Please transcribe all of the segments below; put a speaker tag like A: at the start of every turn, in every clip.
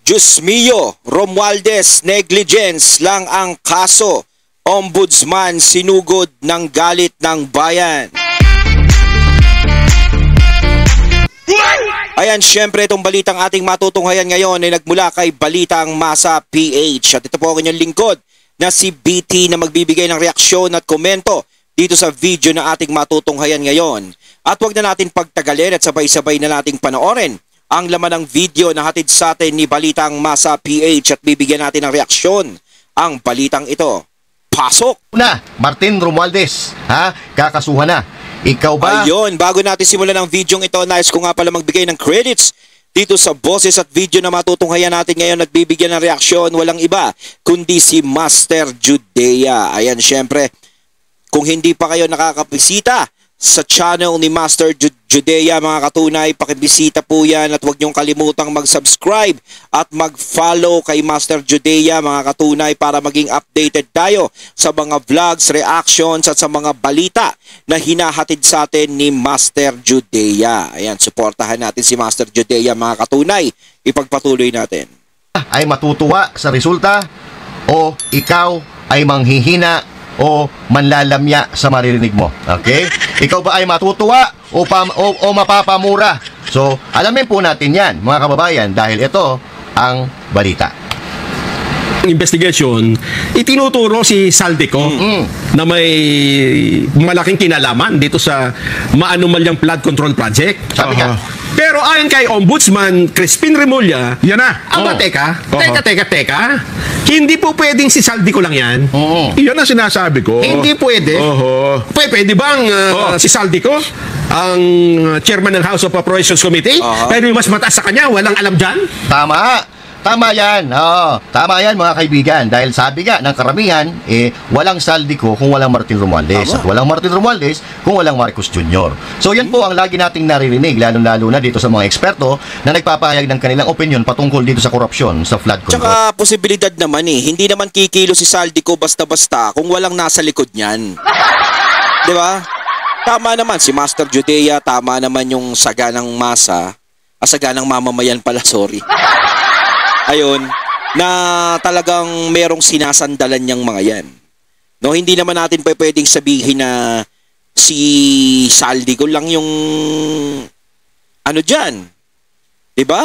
A: Diyos mio, Romualdez, negligence lang ang kaso. Ombudsman sinugod ng galit ng bayan. Ayan, syempre itong balitang ating matutunghayan ngayon ay nagmula kay Balitang Masa PH. At ito po ang inyong lingkod na si BT na magbibigay ng reaksyon at komento dito sa video na ating matutunghayan ngayon. At huwag na natin pagtagalin at sabay-sabay na nating panoorin ang laman ng video na hatid sa atin ni Balitang Masa PH at bibigyan natin ng reaksyon ang balitang ito. Pasok!
B: Na, Martin Romualdez, ha? Kakasuhan na. Ikaw ba?
A: Ayun, bago natin simulan ang video ito, nais ko nga pala magbigay ng credits dito sa boses at video na matutunghayan natin ngayon at bibigyan ng reaksyon. Walang iba kundi si Master Judea. Ayan, syempre, kung hindi pa kayo nakakabisita sa channel ni Master Judea, mga katunay, pakibisita po yan at huwag niyong kalimutang mag-subscribe at mag-follow kay Master Judea, mga katunay, para maging updated tayo sa mga vlogs, reactions at sa mga balita na hinahatid sa atin ni Master Judea. Ayan, suportahan natin si Master Judea, mga katunay. Ipagpatuloy natin.
B: Ay matutuwa sa resulta o ikaw ay manghihina o manlalamya sa maririnig mo. Okay? Ikaw ba ay matutuwa o mapapamura? So, alamin po natin yan, mga kababayan, dahil ito ang balita.
C: Investigation, itinuturo si Saldico na may malaking kinalaman dito sa maanumalyang flood control project.
B: Sabi nga.
C: Pero ayon kay Ombudsman Crispin Remulla,
D: Yan na.
C: aba, teka, hindi po pwedeng si Saldico lang yan.
D: Yan ang sinasabi ko.
C: Hindi pwede. Pwede bang si Saldico ang chairman ng House of Appropriations Committee? Pero yung mas mataas sa kanya, walang alam dyan?
B: Tama. Tama yan. Oo. Tama yan, mga kaibigan. Dahil sabi nga ng karamihan, walang Saldico kung walang Martin Romualdez. At walang Martin Romualdez kung walang Marcos Jr. So yan po ang lagi nating naririnig, lalo-lalo na dito sa mga eksperto na nagpapahayag ng kanilang opinion patungkol dito sa korupsyon, sa flood control.
A: Tsaka posibilidad naman hindi naman kikilo si Saldico basta-basta kung walang nasa likod niyan. Di ba? Tama naman si Master Judea, tama naman yung saganang masa, saganang mamamayan pala, sorry. Ayun, na talagang merong sinasandalan niyang mga yan. No, hindi naman natin pwedeng sabihin na si Saldico lang yung ano diyan. 'Di ba?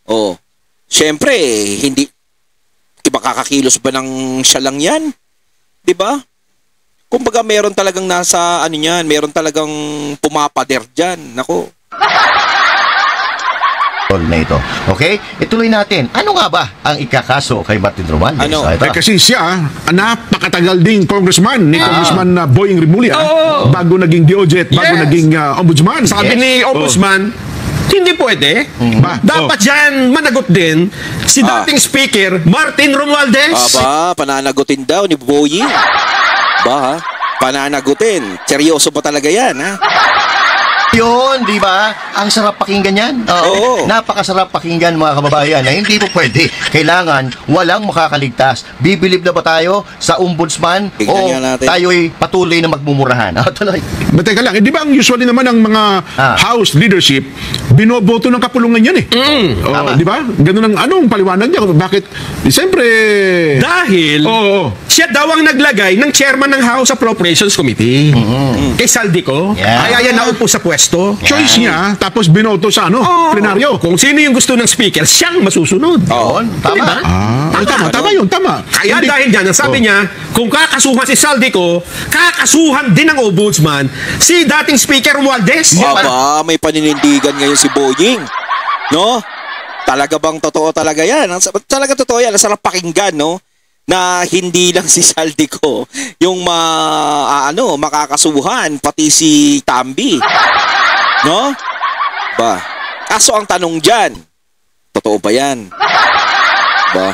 A: Oh. Syempre, hindi iba kakakilos ba ng siya lang 'yan? 'Di ba? Kumbaga meron talagang nasa ano niyan, meron talagang pumapader diyan. Nako.
B: Na ito. Okay? Ituloy natin. Ano nga ba ang ikakaso kay Martin Romualdez?
A: Ano?
D: Kasi siya, napakatagal ding congressman ni Congressman Boying Rimulya bago naging DOJ at bago naging ombudsman.
C: Sabi ni Ombudsman, hindi pwede. Dapat yan managot din si dating speaker Martin Romualdez.
A: Aba, pananagutin daw ni Boying. Ba, pananagutin. Seryoso ba talaga yan, ha?
B: Yun, di ba? Ang sarap pakinggan yan.
A: Oo.
B: Napakasarap pakinggan, mga kababayan, na hindi po pwede. Kailangan walang makakaligtas. Bibilib na ba tayo sa ombudsman o tayo'y patuloy na magmumurahan? Tuloy.
D: But teka lang, di ba ang usually naman ang mga House leadership, binoboto ng kapulungan yan di ba? Ganun ang anong paliwanag niya. Bakit? Siyempre...
C: Dahil siya daw ang naglagay ng chairman ng House Appropriations Committee. Kay Saldico. Kaya yan naupo sa pwesto.
D: Choice niya, tapos binoto sa plenaryo.
C: Kung sino yung gusto ng speaker, siyang masusunod.
B: Tama.
C: Diba?
D: Tama yun, tama.
C: Kaya dahil dyan, ang sabi niya, kung kakasuhan si Saldico, kakasuhan din ng ombudsman si dating speaker Romualdez.
A: Aba, may paninindigan ngayon si Boying. No? Talaga bang totoo talaga yan? Talaga totoo yan. Sarap pakinggan, no? Na hindi lang si Saldico yung makakasuhan, pati si Tambi. No? Ba? Kaso ang tanong dyan, totoo ba yan? Ba?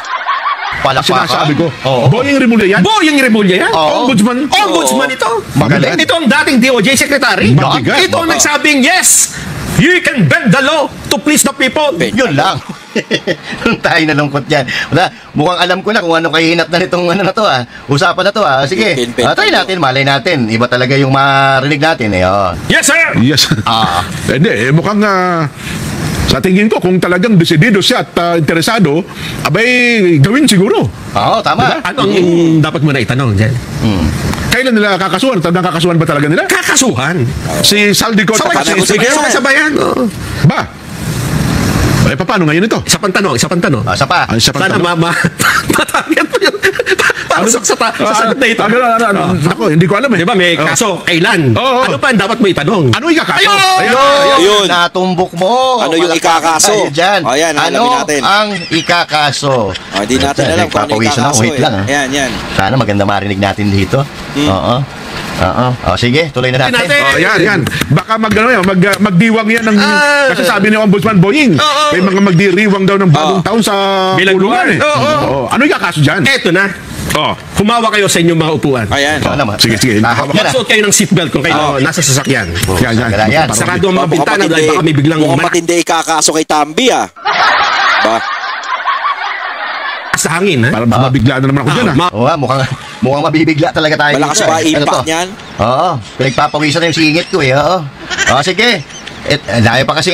D: Sinasabi ko. Boying Rimulya yan?
C: Boying Rimulya yan?
D: Ombudsman?
C: Ombudsman ito.
D: Magaling.
C: Ito ang dating DOJ secretary.
D: Mabigat.
C: Ito ang nagsabing, yes, you can bend the law to please the people.
B: Yun lang. Tayo nalungkot yan. Mukhang alam ko na kung ano kahinat na nitong usapan na to. Sige, try natin, malay natin. Iba talaga yung marinig natin.
C: Yes, sir!
D: Yes. Hindi, mukhang Sa tingin ko, kung talagang desidido siya at interesado, abay, gawin siguro.
B: Oo, tama.
C: Ano ang dapat mo na itanong dyan?
D: Kailan nila kakasuhan? Kakasuhan ba talaga nila?
C: Kakasuhan.
D: Si Saldico at
C: Sabay,
D: si
C: sabayan.
D: Ba? Eh, paano ngayon ito?
C: Isa pang tanong.
B: Isa pa.
D: Ay, siya pa
C: Sana
D: tanong.
C: matarget mo yun. Para sa sagot na ito.
D: Ano? Ako, hindi ko alam eh.
C: Di ba, may kaso, kailan?
D: Oo.
C: Ano pa ang dapat mo itanong?
D: Ano ikakaso?
A: Ayun.
B: Natumbok mo.
A: Ano yung ikakaso?
B: Tayo dyan.
A: O, yan, alamin
B: Ano
A: natin.
B: ang ikakaso?
A: Hindi natin alam kung ano
B: Papawisan ako.
A: ikakaso.
B: Wait lang.
A: Yan.
B: Sana maganda marinig natin dito. Oo. O, sige, tuloy na natin.
C: Natin.
D: Yan. Baka magdiwang yan ng... Kasi sabi ni Ombudsman Boying, may mga magdiriwang daw ng bagong taon sa
C: Bilang
D: pulungan eh.
C: lugar. Oo.
D: Ano ikakaso dyan?
C: Eto na. Humawa kayo sa inyong mga upuan.
A: Ayan.
B: Ikaw naman.
D: Sige.
B: Tahak ka na.
C: Magsuot kayo ng seatbelt kung kayo nasa sasakyan.
B: Yan.
C: Sarado ang mga bintana dahil baka may biglang
A: Mukhang matindi ikakaso kay Tambi, ah. Ba?
C: sa hangin.
D: Para mabigla na naman ako dyan
B: Oo, mukhang mabibigla talaga tayo
A: Malakas
B: dito.
A: ba
B: Ano
A: impact
B: to?
A: niyan?
B: Oo, pinagpapawisan na yung singit ko eh. Oo. Sige. Dahil pa kasi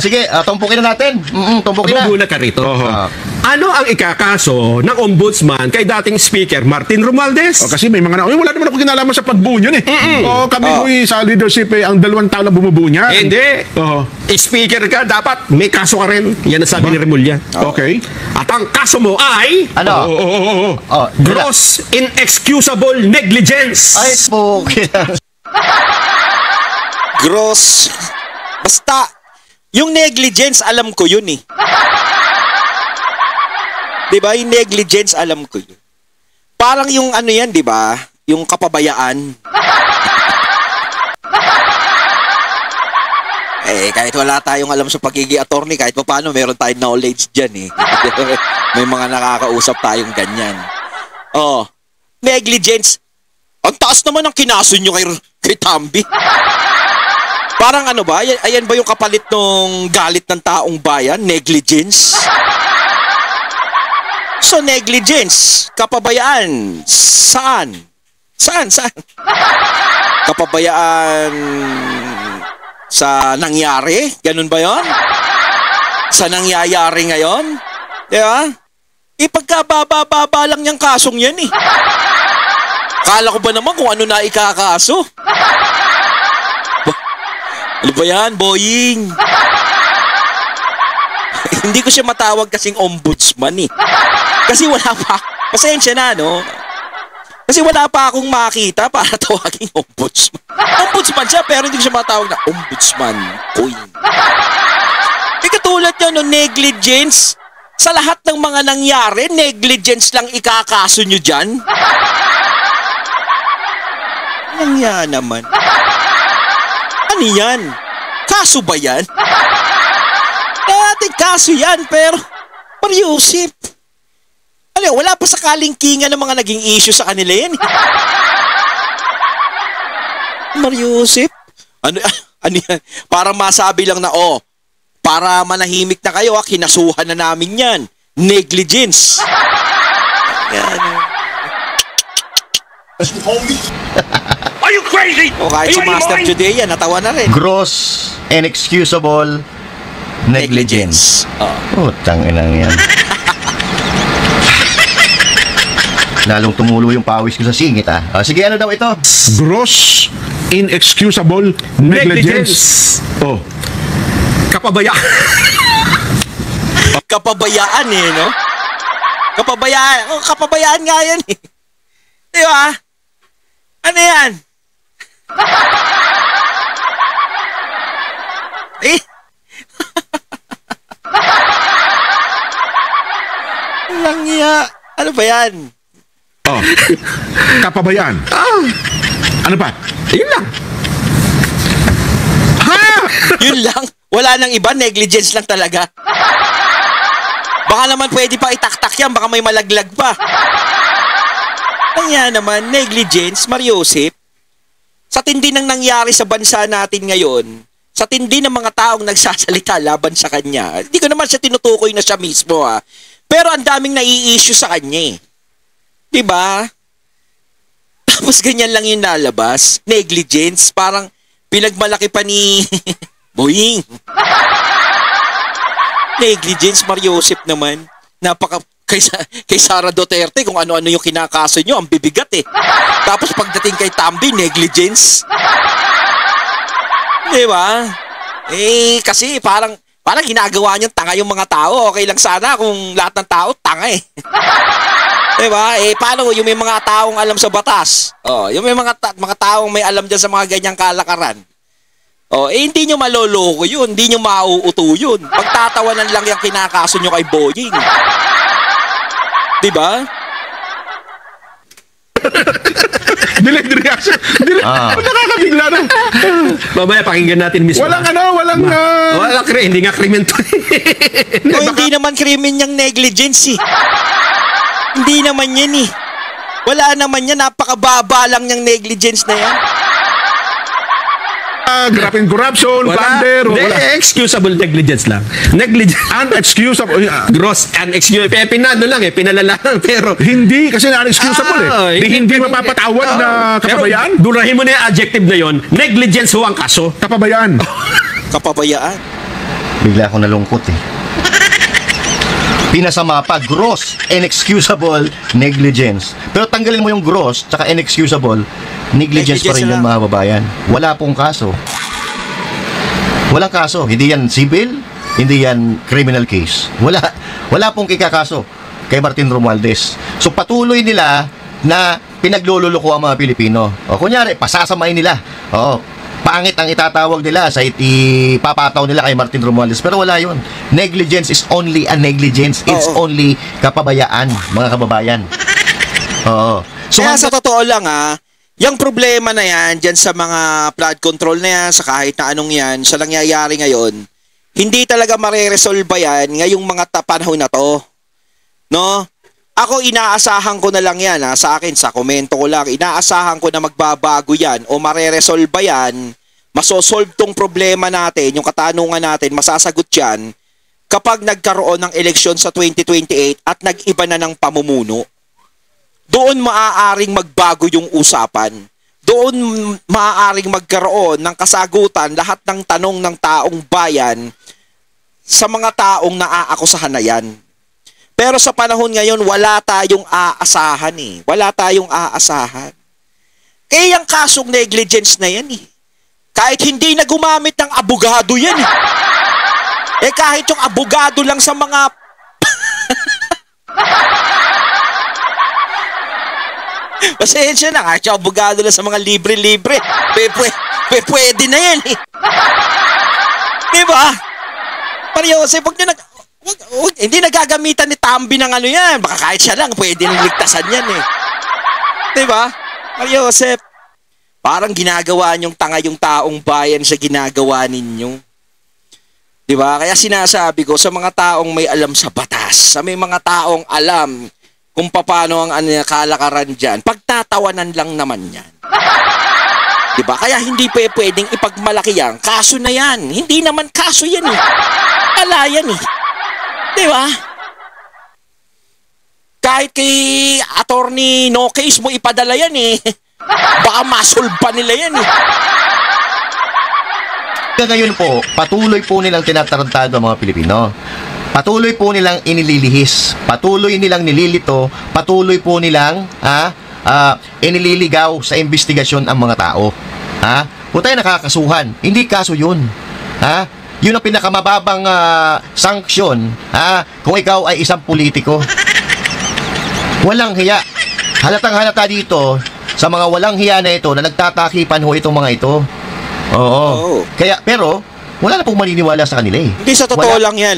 B: sige, tumpukin na natin. Tumpukin na.
C: Mabuna ka rito.
B: Ah.
C: Ano ang ikakaso ng ombudsman kay dating speaker Martin Romualdez?
D: Kasi may mga wala naman ako kinalaman sa pagbuo niyan eh. Kami sa leadership ang 2 taon na bumubuo niya.
C: Hindi. Speaker ka, dapat may kaso ka rin. Yan ang sabi ni Remulla.
D: Okay.
C: At ang kaso mo ay
B: Ano?
C: gross inexcusable negligence.
B: Ay, pukin.
A: Gross. Basta, yung negligence, alam ko yun eh. Diba? Yung negligence, alam ko yun. Parang yung ano yan, diba? Yung kapabayaan. Kahit wala tayong alam sa pagiging attorney, kahit pa paano, meron tayong knowledge dyan eh. May mga nakakausap tayong ganyan. Negligence. Ang taas naman ang kinaso nyo kay Tambi. Parang ano ba? Ayan ba yung kapalit ng galit ng taong bayan? Negligence? So, negligence. Kapabayaan. Saan? Kapabayaan sa nangyari? Ganun ba yon? Sa nangyayari ngayon? Di ba? Ipagkababa-baba lang yung kasong yan eh. Kala ko ba naman kung ano na ikakaso? Ano ba yan, Boying? Hindi ko siya matawag kasing ombudsman eh. Kasi wala pa, pasensya na, no? Kasi wala pa akong makita para tawaging ombudsman. Ombudsman siya, pero hindi ko siya matawag na ombudsman. Boying. Katulad niya, no, negligence. Sa lahat ng mga nangyari, negligence lang ikakaso nyo dyan. Nangya naman. Ano yan? Kaso ba yan? Dating kaso yan, pero Mariusip. Ano, wala pa sa kalingkingan ng mga naging issue sa kanila yan. Mariusip? Ano yan? Parang masabi lang na, para manahimik na kayo, kinasuhan na namin yan. Negligence. Yan.
C: Are you crazy?
A: Kahit si Master Judea, natawa na rin.
B: Gross, inexcusable negligence. Putang inang yan. Lalong tumulo yung pawis ko sa singit sige, ano daw ito?
D: Gross, inexcusable negligence.
C: Kapabayaan.
A: Kapabayaan eh, no? Kapabayaan nga yan eh. Di ba? Ano yan? Langya. Ano ba yan?
D: Kapabayaan. Ano pa?
C: Yun lang.
A: Yun lang. Wala nang iba. Negligence lang talaga. Baka naman pwede pa itaktak yan. Baka may malaglag pa. Kaya naman, negligence, Mariusip, sa tindi ng nangyari sa bansa natin ngayon, sa tindi ng mga taong nagsasalita laban sa kanya, hindi ko naman siya tinutukoy na siya mismo pero ang daming nai-issue sa kanya Diba? Tapos ganyan lang yung nalabas. Negligence, parang pinagmalaki pa ni Boying. Negligence, Mariosep naman. Kay Sara Duterte, kung ano-ano yung kinakaso nyo, ang bibigat eh. Tapos pagdating kay Tambi, negligence. Di ba? Kasi parang ginagawa nyo tanga yung mga tao. Okay lang sana kung lahat ng tao tanga eh. Diba? Paano yung may mga taong alam sa batas? Yung may mga taong may alam dyan sa mga ganyang kalakaran. Hindi nyo maloloko yun. Hindi nyo mauuto yun. Pagtatawanan lang yung kinakaso nyo kay Boying. Diba?
D: Delayed reaction. Nakakabigla na.
C: Mamaya pakinggan natin mismo.
D: Walang
C: hindi nga krimen to.
A: Hindi naman krimen yung negligence eh. Hindi naman yan eh. Wala naman yan. Napakababa lang yung negligence na yan.
D: Grabe corruption, plunder,
C: excusable negligence lang.
D: Unexcusable.
C: Gross unexcusable. Pinano lang pinalala lang, pero
D: hindi kasi unexcusable hindi mapapatawad na kapabayaan.
C: Pero durahin mo na yung adjective na yon. Negligence ho ang kaso.
D: Kapabayaan.
A: Kapabayaan.
B: Bigla ako nalungkot eh. Pinasama pa, gross, inexcusable negligence. Pero tanggalin mo yung gross tsaka inexcusable, negligence pa rin yung mga babayan. Wala pong kaso. Walang kaso. Hindi yan civil, hindi yan criminal case. Wala pong ikakaso kay Martin Romualdez. So patuloy nila na pinaglululoko ang mga Pilipino. Kunyari, pasasamain nila. Pangit ang itatawag nila sa ipapataw nila kay Martin Romualdez, pero wala yun. Negligence is only a negligence. It's only kapabayaan, mga kababayan. So,
A: kaya sa totoo lang yung problema na yan dyan sa mga flood control na yan, sa kahit na anong yan, sa nangyayari ngayon, hindi talaga mareresolve yan ngayong mga panahon na to. No? Ako, inaasahan ko na lang yan sa akin, sa komento ko lang, inaasahan ko na magbabago yan o mareresolve yan, masosolve tong problema natin, yung katanungan natin, masasagot yan kapag nagkaroon ng eleksyon sa 2028 at nag-iba na ng pamumuno. Doon maaaring magbago yung usapan. Doon maaaring magkaroon ng kasagutan lahat ng tanong ng taong bayan sa mga taong naaakusahan na yan. Pero sa panahon ngayon, wala tayong aasahan eh. Wala tayong aasahan. Kaya yung kasong negligence na yan eh. Kahit hindi na gumamit ng abogado yan eh. Kahit yung abogado lang sa mga... Pasensya na, kahit yung abogado lang sa mga libre-libre. Pwede na yan eh. Diba? Mariosep, huwag nyo hindi nagagamitan ni Tambi ng yan. Baka kahit siya lang, pwede nang ligtasan yan eh. Diba? Mariosep, parang ginagawa niyong tanga yung taong bayan sa ginagawa ninyo. Diba? Kaya sinasabi ko sa mga taong may alam sa batas, sa may mga taong alam kung paano ang kalakaran dyan, pagtatawanan lang naman yan. Diba? Kaya hindi pwedeng ipagmalaki yan. Kaso na yan. Hindi naman kaso yan eh. Ala yan eh. Diba? Kahit kay attorney no case mo ipadala yan eh. Baka masolve pa nila yan eh.
B: Ngayon po, patuloy po nilang tinatarantado ang mga Pilipino. Patuloy po nilang inililihis. Patuloy nilang nililito. Patuloy po nilang inililigaw sa investigasyon ang mga tao. Kung tayo nakakasuhan, hindi kaso yun. Yun ang pinakamababang sanksyon kung ikaw ay isang politiko. Walang hiya. Halatang halata dito sa mga walang hiya na ito na nagtatakipan ho itong mga ito. Oo. Kaya, pero, wala na pong maniniwala sa kanila eh.
A: Hindi, sa totoo lang yan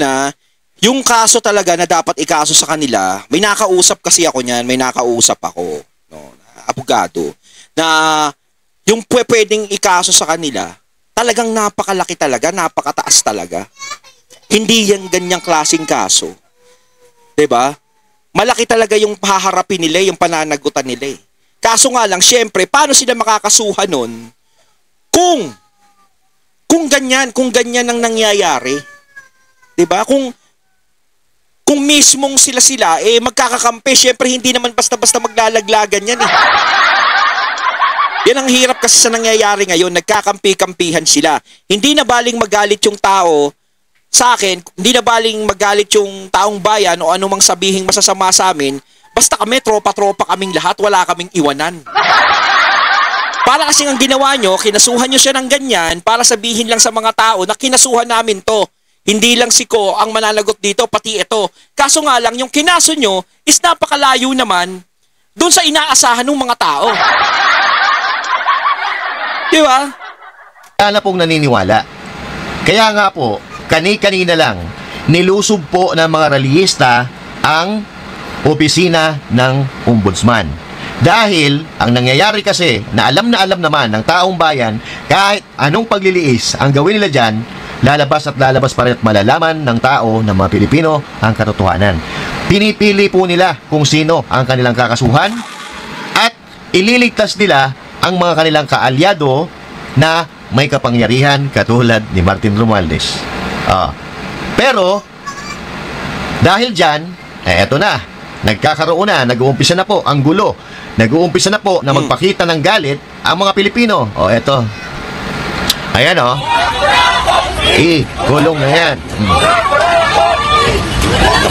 A: yung kaso talaga na dapat ikaso sa kanila, may nakausap kasi ako niyan, may nakausap ako, abogado, na yung pwedeng ikaso sa kanila, talagang napakalaki talaga, napakataas talaga. Hindi yan ganyang klaseng kaso. 'Di ba? Malaki talaga yung haharapin nila, yung pananagutan nila eh. Kaso nga lang, syempre, paano sila makakasuhan nun kung ganyan ang nangyayari? 'Di ba? Kung mismong sila magkakakampi, syempre hindi naman basta-basta maglalaglagan yan eh. Yan ang hirap kasi sa nangyayari ngayon, nagkakampi-kampihan sila. Hindi na baling magalit yung tao sa akin, hindi na baling magalit yung taong bayan o anumang sabihing masasama sa amin, basta kami, tropa-tropa kaming lahat, wala kaming iwanan. Para kasing ang ginawa nyo, kinasuhan nyo siya ng ganyan para sabihin lang sa mga tao na kinasuhan namin to. Hindi lang si Ko ang mananagot dito, pati ito. Kaso nga lang, yung kinaso nyo is napakalayo naman doon sa inaasahan ng mga tao. Di ba?
B: Wala pong naniniwala. Kaya nga po, kani-kanina lang, nilusob po ng mga rallyista ang opisina ng ombudsman. Dahil, ang nangyayari kasi, na alam naman ng taong bayan, kahit anong pagliliis ang gawin nila dyan, lalabas at lalabas pa rin at malalaman ng tao, ng mga Pilipino, ang katotohanan. Pinipili po nila kung sino ang kanilang kakasuhan at ililigtas nila ang mga kanilang kaalyado na may kapangyarihan katulad ni Martin Romualdez. Pero, dahil dyan, eto na, nagkakaroon na, nag-uumpisa na po ang gulo. Nag-uumpisa na po na magpakita ng galit ang mga Pilipino. Eto. Ayan, gulong na yan.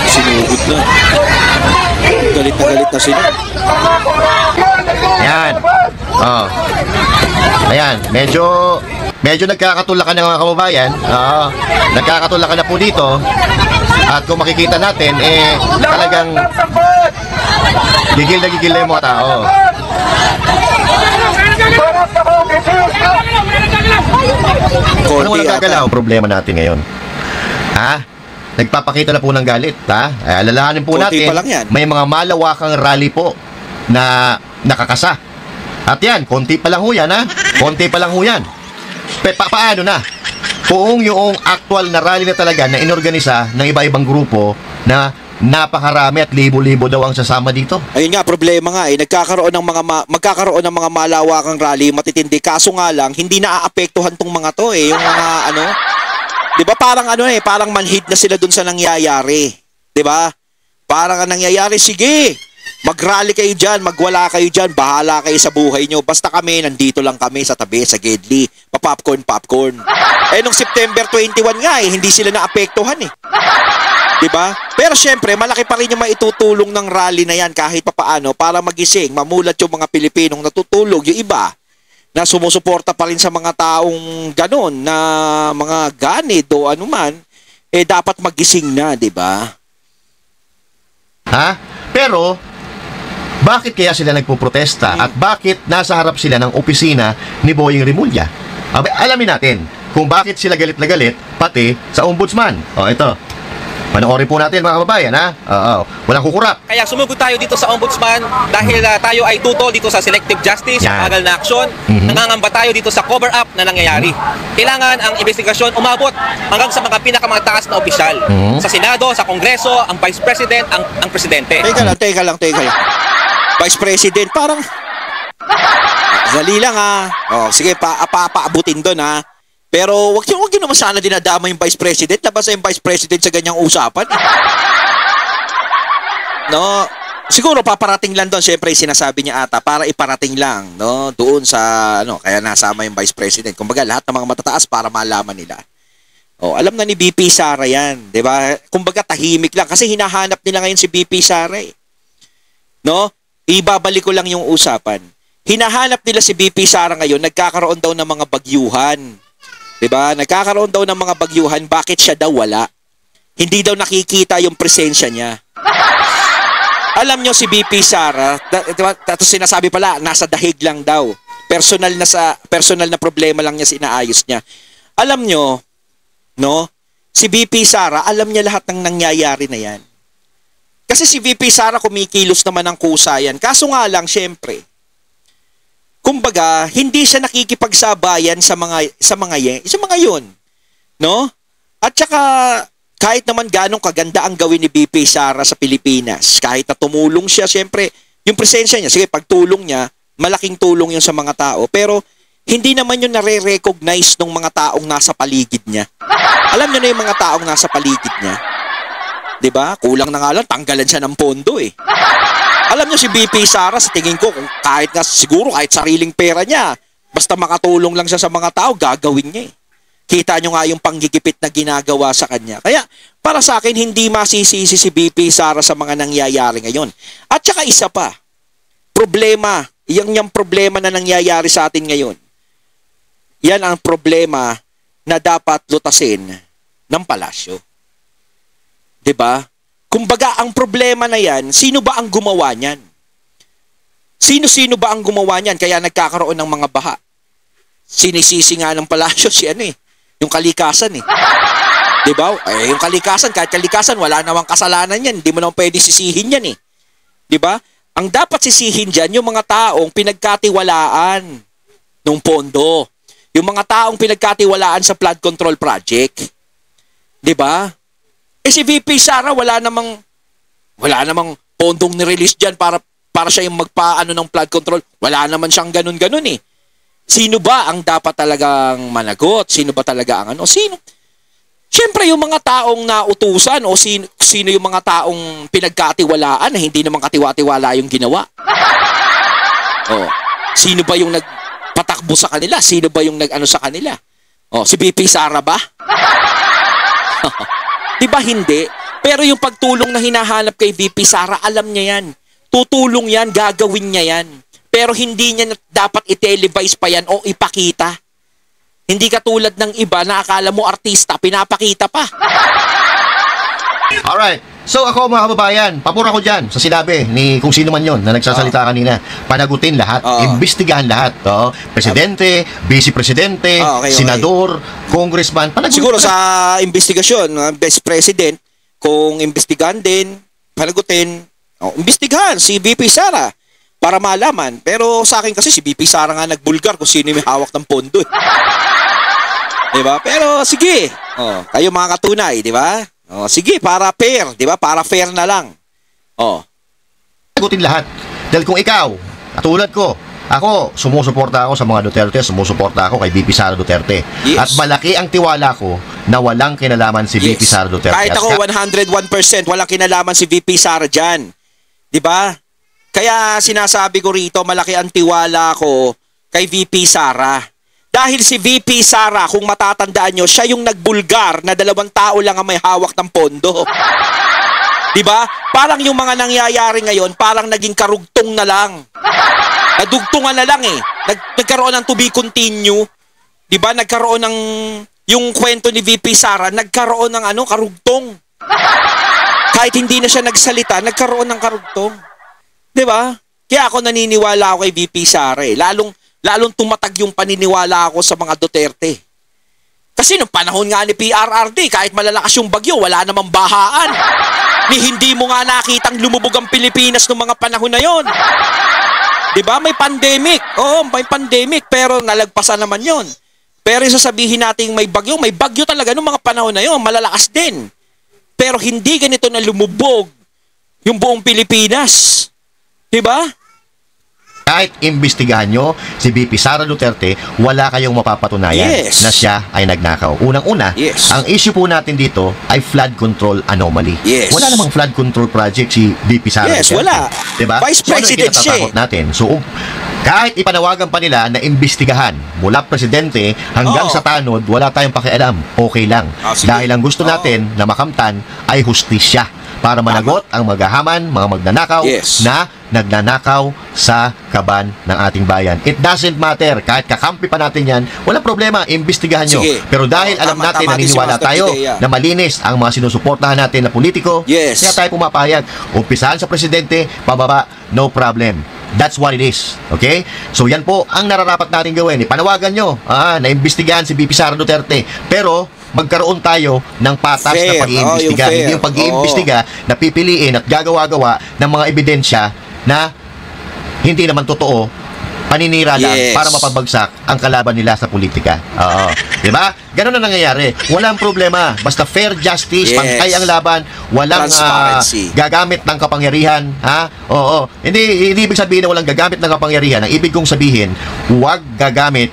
A: Sinugod na. Galit na sila.
B: Ayan. Ayan, medyo nagkakatulakan ng mga kababayan. Nagkakatulakan na po dito. At kung makikita natin, talagang gigil na yung mga tao. Ano walang gagalaw? Problema natin ngayon. Nagpapakita na po ng galit. Alalahanin po natin, may mga malawakang rally po na nakakasa. At yan, konti pa lang ho yan, konti pa lang ho yan. Paano na? Kung yung actual na rally na talaga na inorganisa ng iba-ibang grupo na napakarami at libo-libo daw ang sasama dito.
A: Ayun nga, problema nga magkakaroon ng mga malawakang rally, matitindi. Kaso nga lang, hindi naaapektuhan tong mga to yung mga di ba parang parang manhid na sila dun sa nangyayari. Di ba? Parang ang nangyayari, sige, mag-rally kayo dyan, magwala kayo dyan, bahala kayo sa buhay nyo. Basta kami, nandito lang kami sa tabi, sa Gedli. Popcorn. Nung September 21 nga hindi sila naapektuhan Diba? Pero syempre, malaki pa rin yung maitutulong ng rally na yan kahit papaano para magising, mamulat yung mga Pilipinong natutulog, yung iba na sumusuporta pa rin sa mga taong ganon na mga ganid o anuman, dapat magising na, diba?
B: Pero, bakit kaya sila nagpuprotesta at bakit nasa harap sila ng opisina ni Boying Rimulya? Alamin natin kung bakit sila galit na galit pati sa ombudsman. Ito. Panoorin po natin mga kababayan, walang kukurap.
E: Kaya sumugod tayo dito sa ombudsman dahil tayo ay tutol dito sa selective justice, sa pagal na aksyon. Nangangamba tayo dito sa cover-up na nangyayari. Kailangan ang investigasyon umabot hanggang sa mga pinakamataas na opisyal. Sa Senado, sa Kongreso, ang Vice President, ang Presidente.
A: Teka lang. Vice President, parang dali lang sige, paabutin doon Pero wag yun naman sana dinadama yung Vice President. Labas yung Vice President sa ganyang usapan. No? Siguro paparating lang doon. Siyempre sinasabi niya ata para iparating lang doon sa kaya nasama yung Vice President. Kumbaga lahat ng mga matataas para malaman nila. Alam na ni BP Sara yan, 'di ba? Kumbaga tahimik lang kasi hinahanap nila ngayon si BP Sara No? Ibabalik ko lang yung usapan. Hinahanap nila si BP Sara ngayon, nagkakaroon daw ng mga bagyuhan. Diba? Nagkakaroon daw ng mga bagyuhan, bakit siya daw wala? Hindi daw nakikita yung presensya niya. Alam nyo si BP Sara, tapos sinasabi pala, nasa dahig lang daw. Personal na problema lang niya sinaayos niya. Alam nyo, si BP Sara, alam niya lahat ng nangyayari na yan. Kasi si VP Sara kumikilos naman ng kusa yan. Kaso nga lang, syempre, kumbaga, hindi siya nakikipagsabayan sa mga yun. No? At saka, kahit naman ganong kaganda ang gawin ni BP Sara sa Pilipinas, kahit na tumulong siya, siyempre, yung presensya niya, sige, pagtulong niya, malaking tulong yun sa mga tao, pero hindi naman yun nare-recognize ng mga taong nasa paligid niya. Alam niyo na yung mga taong nasa paligid niya. 'Di ba? Kulang na nga lang, tanggalan siya ng pondo Alam niyo si BP Sara, sa tingin ko, kung siguro kahit sariling pera niya, basta makatulong lang siya sa mga tao, gagawin niya Kita nyo nga yung panggigipit na ginagawa sa kanya. Kaya, para sa akin, hindi masisisi si VP Sara sa mga nangyayari ngayon. At saka isa pa, problema, yung problema na nangyayari sa atin ngayon. Yan ang problema na dapat lutasin ng palasyo. 'Di ba? Kumbaga, ang problema na yan, sino ba ang gumawa niyan? Sino-sino ba ang gumawa niyan kaya nagkakaroon ng mga baha? Sinisisi nga ng palasyo si yung kalikasan 'Di ba? Yung kalikasan, kahit kalikasan, wala namang kasalanan yan. Hindi mo naman pwede sisihin yan 'Di ba? Ang dapat sisihin dyan, yung mga taong pinagkatiwalaan ng pondo. Yung mga taong pinagkatiwalaan sa flood control project. 'Di ba? Si VP Sara wala namang pondong ni-release diyan para siya yung magpaano ng flood control. Wala naman siyang ganun-ganun Sino ba ang dapat talagang managot? Sino ba talaga ang Sino? Siyempre yung mga taong nautusan o sino yung mga taong pinagkatiwalaan na hindi naman katiwa-tiwala yung ginawa. Sino ba yung nagpatakbo sa kanila? Sino ba yung nag-ano sa kanila? Si VP Sara ba? Diba hindi? Pero yung pagtulong na hinahanap kay VP Sara, alam niya yan. Tutulong yan, gagawin niya yan. Pero hindi niya dapat i-televise pa yan o ipakita. Hindi katulad ng iba na akala mo artista, pinapakita pa.
B: Alright. So ako mga kababayan, papura ko dyan sa sinabi ni kung sino man yon na nagsasalita kanina. Panagutin lahat, imbestigahan lahat. Presidente, vice presidente, senador, congressman.
A: Siguro sa investigasyon, vice president, kung imbestigahan din, panagutin, imbestigahan si VP Sara para malaman. Pero sa akin kasi si VP Sara nga nagbulgar kung sino may hawak ng pondo. Diba? Pero sige, kayo mga katunay, diba? Sige, para fair, di ba? Para fair na lang.
B: Sagutin lahat. Dahil kung ikaw, katulad ko, ako, sumusuporta ako sa mga Duterte, sumusuporta ako kay VP Sara Duterte.
A: Yes.
B: At malaki ang tiwala ko na walang kinalaman si VP Sara Duterte.
A: Kahit ako 101% walang kinalaman si VP Sara dyan. Di ba? Kaya sinasabi ko rito, malaki ang tiwala ko kay VP Sara. Dahil si VP Sara, kung matatandaan nyo, siya yung nagbulgar na 2 tao lang ang may hawak ng pondo. Diba? Parang yung mga nangyayari ngayon, parang naging karugtong na lang. Nadugtungan na lang nagkaroon ng to be continue. Diba? Nagkaroon ng, yung kwento ni VP Sara, nagkaroon ng karugtong. Kahit hindi na siya nagsalita, nagkaroon ng karugtong. Diba? Kaya ako naniniwala ako kay VP Sara Lalong tumatag yung paniniwala ako sa mga Duterte. Kasi nung panahon nga ni PRRD, kahit malalakas yung bagyo, wala namang bahaan. Hindi mo nga nakitang lumubog ang Pilipinas nung mga panahon na yon. Diba? May pandemic. Oo, may pandemic, pero nalagpasan naman yon. Pero sasabihin natin may bagyo talaga nung mga panahon na yon, malalakas din. Pero hindi ganito na lumubog yung buong Pilipinas. Diba?
B: Kahit imbestigahan nyo si VP Sara Duterte, wala kayong mapapatunayan na siya ay nagnakaw. Unang-una, ang issue po natin dito ay flood control anomaly. Wala namang flood control project si VP Sara Duterte.
A: Wala.
B: Diba?
A: Vice President siya.
B: Natin. So, kahit ipanawagan pa nila na imbestigahan mula presidente hanggang sa tanod, wala tayong pakialam. Okay lang. Dahil ang gusto natin na makamtan ay hustisya para managot ang maghahaman, mga magnanakaw na nagnanakaw sa kaban ng ating bayan. It doesn't matter. Kahit kakampi pa natin yan, walang problema, imbestigahan nyo. Pero dahil alam natin, naniniwala tayo na malinis ang mga sinusuportahan natin na politiko, kaya tayo pumapayag. Umpisahan sa presidente, pababa, no problem. That's what it is. Okay? So yan po ang nararapat natin gawin. Panawagan nyo na imbestigahan si VP Sara Duterte. Pero magkaroon tayo ng patas na pag-iimbestiga. Hindi yung pag-iimbestiga na pipiliin at gagawa-gawa ng mga ebidensya na hindi naman totoo, paninira lang para mapabagsak ang kalaban nila sa politika. Diba? Ganun na nangyayari. Walang problema. Basta fair justice, pantay ang laban, walang gagamit ng kapangyarihan. Hindi ibig sabihin na walang gagamit ng kapangyarihan. Ang ibig kong sabihin, huwag gagamit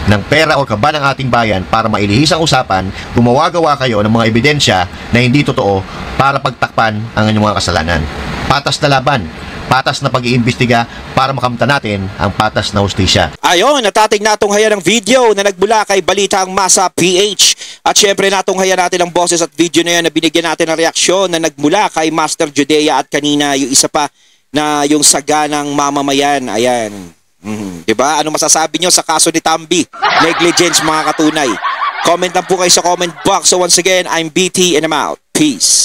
B: ng pera o kaban ng ating bayan para mailihis ang usapan, gumawa-gawa kayo ng mga ebidensya na hindi totoo para pagtakpan ang inyong mga kasalanan. Patas na laban. patas na pag-iimbestiga para makamta natin ang patas na hustisya.
A: Ayon, natating natong haya ng video na nagmula kay Balitang Masa PH. At syempre natong haya natin ang boses at video na yan na binigyan natin ng reaksyon na nagmula kay Master Judea at kanina yung isa pa na yung saganang mamamayan. Ayan. Diba? Ano masasabi nyo sa kaso ni Tambi? Negligence mga katunay. Comment lang po kayo sa comment box. So once again, I'm BT and I'm out. Peace.